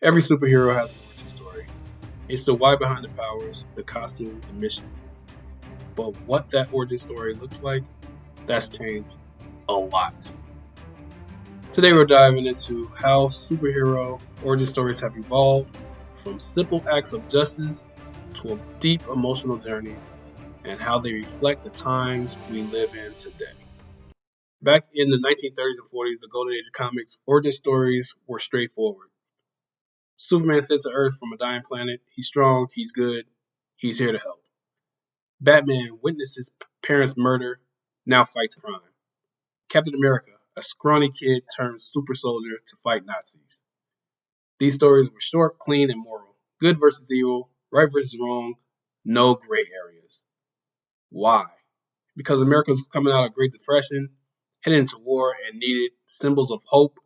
Every superhero has an origin story. It's the why behind the powers, the costume, the mission. But what that origin story looks like, that's changed a lot. Today we're diving into how superhero origin stories have evolved from simple acts of justice to deep emotional journeys and how they reflect the times we live in today. Back in the 1930s and 40s, the golden age of comics, origin stories were straightforward. Superman sent to Earth from a dying planet. He's strong, he's good, he's here to help. Batman witnesses parents' murder, now fights crime. Captain America, a scrawny kid turned super soldier to fight Nazis. These stories were short, clean, and moral. Good versus evil, right versus wrong, no gray areas. Why? Because America was coming out of Great Depression, heading into war, and needed symbols of hope,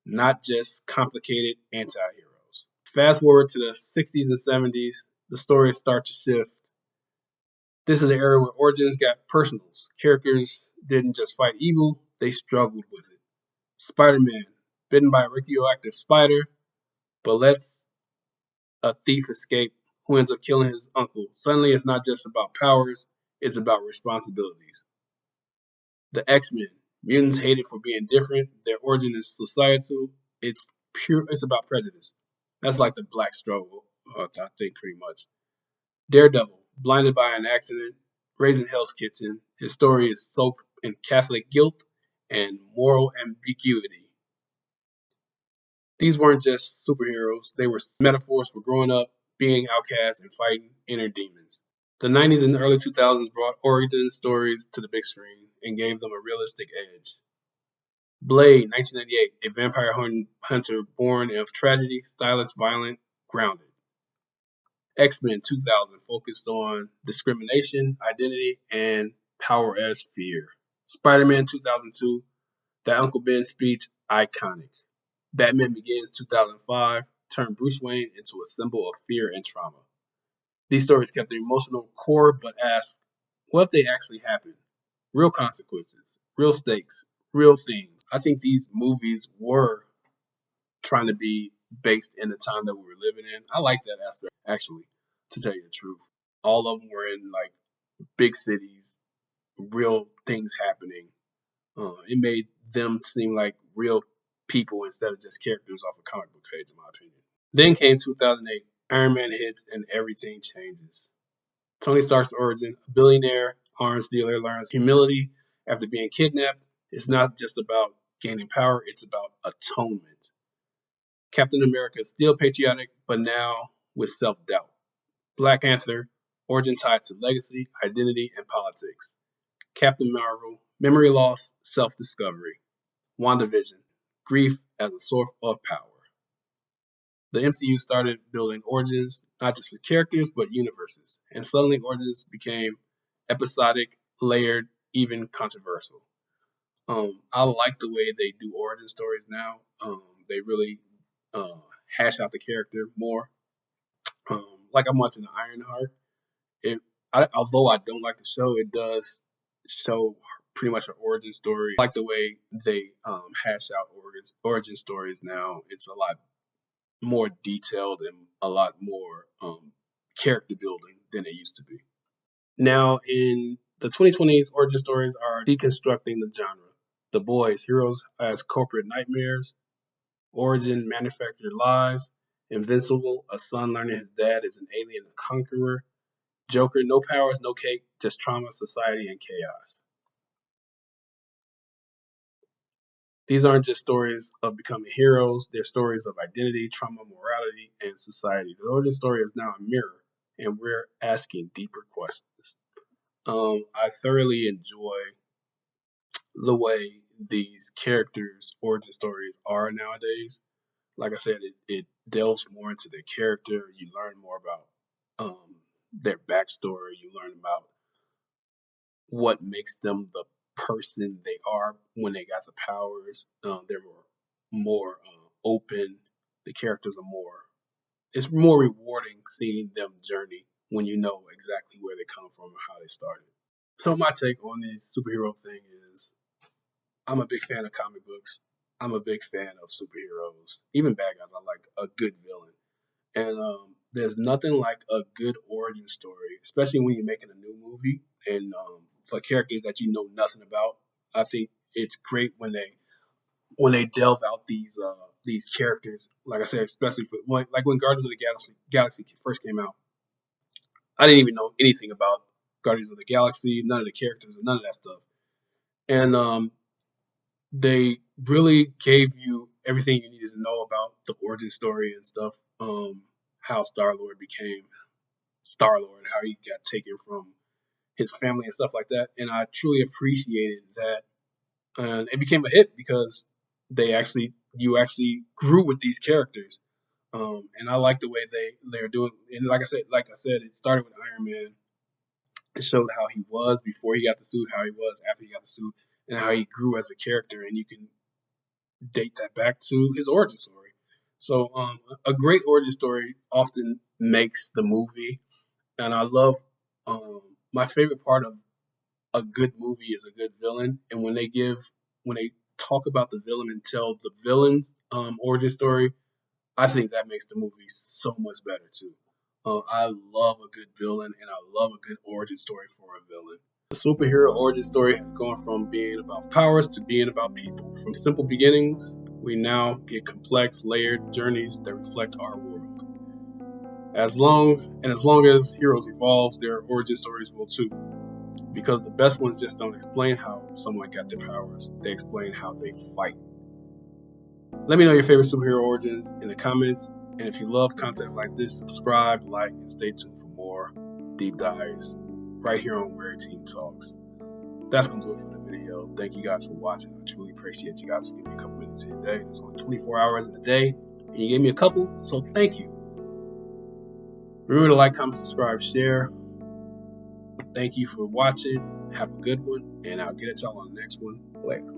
not just complicated anti-heroes. Fast forward to the 60s and 70s, the stories start to shift. This is an era where origins got personal. Characters didn't just fight evil, they struggled with it. Spider-Man, bitten by a radioactive spider, but lets a thief escape who ends up killing his uncle. Suddenly it's not just about powers, it's about responsibilities. The X-Men, mutants hated for being different, their origin is societal, it's about prejudice. That's like the black struggle, I think pretty much. Daredevil, blinded by an accident, raised in Hell's Kitchen, his story is soaked in Catholic guilt and moral ambiguity. These weren't just superheroes, they were metaphors for growing up, being outcast, and fighting inner demons. The 90s and early 2000s brought origin stories to the big screen and gave them a realistic edge. Blade, 1998, a vampire hunter born of tragedy, stylish, violent, grounded. X-Men 2000 focused on discrimination, identity, and power as fear. Spider-Man 2002, the Uncle Ben speech, iconic. Batman Begins 2005 turned Bruce Wayne into a symbol of fear and trauma. These stories kept the emotional core but asked, what if they actually happened? Real consequences, real stakes, real themes. I think these movies were trying to be based in the time that we were living in. I like that aspect, actually, to tell you the truth. All of them were in like big cities, real things happening. It made them seem like real people instead of just characters off a comic book page, in my opinion. Then came 2008. Iron Man hits and everything changes. Tony Stark's origin, a billionaire arms dealer, learns humility after being kidnapped. It's not just about gaining power, it's about atonement. Captain America is still patriotic, but now with self-doubt. Black Panther, origin tied to legacy, identity, and politics. Captain Marvel, memory loss, self-discovery. WandaVision, grief as a source of power. The MCU started building origins, not just for characters, but universes. And suddenly origins became episodic, layered, even controversial. I like the way they do origin stories now. They really hash out the character more. Like I'm watching Ironheart. Although I don't like the show, it does show pretty much her origin story. I like the way they hash out origin stories now. It's a lot more detailed and a lot more character building than it used to be. Now, in the 2020s, origin stories are deconstructing the genre. The Boys, heroes as corporate nightmares. Origin, manufactured lies. Invincible, a son learning his dad is an alien conqueror. Joker, no powers, no cake, just trauma, society, and chaos. These aren't just stories of becoming heroes, they're stories of identity, trauma, morality, and society. The origin story is now a mirror, and we're asking deeper questions. I thoroughly enjoy the way these characters' origin stories are nowadays. Like I said, it delves more into their character. You learn more about their backstory. You learn about what makes them the person they are when they got the powers. They're more open. The characters are more. It's more rewarding seeing them journey when you know exactly where they come from and how they started. So my take on this superhero thing is, I'm a big fan of comic books. I'm a big fan of superheroes, even bad guys. I like a good villain. And there's nothing like a good origin story, especially when you're making a new movie and for characters that you know nothing about. I think it's great when they delve out these characters. Like I said, especially for like when Guardians of the Galaxy first came out, I didn't even know anything about Guardians of the Galaxy, none of the characters, none of that stuff. And they really gave you everything you needed to know about the origin story and stuff. How Star-Lord became Star-Lord, how he got taken from his family and stuff like that. And I truly appreciated that. And it became a hit because you actually grew with these characters. And I like the way they're doing. And like I said, it started with Iron Man. It showed how he was before he got the suit, how he was after he got the suit, and how he grew as a character. And you can date that back to his origin story. So a great origin story often makes the movie. And I love my favorite part of a good movie is a good villain. And when they talk about the villain and tell the villain's origin story, I think that makes the movie so much better too. I love a good villain and I love a good origin story for a villain. The superhero origin story has gone from being about powers to being about people. From simple beginnings, we now get complex, layered journeys that reflect our world. As long as heroes evolve, their origin stories will too. Because the best ones just don't explain how someone got their powers, they explain how they fight. Let me know your favorite superhero origins in the comments, and if you love content like this, subscribe, like, and stay tuned for more deep dives right here on Rare Team Talks. That's going to do it for the video. Thank you guys for watching. I truly appreciate you guys for giving me a couple minutes of your day. There's only 24 hours in a day, and you gave me a couple, so thank you. Remember to like, comment, subscribe, share. Thank you for watching. Have a good one, and I'll get at y'all on the next one later.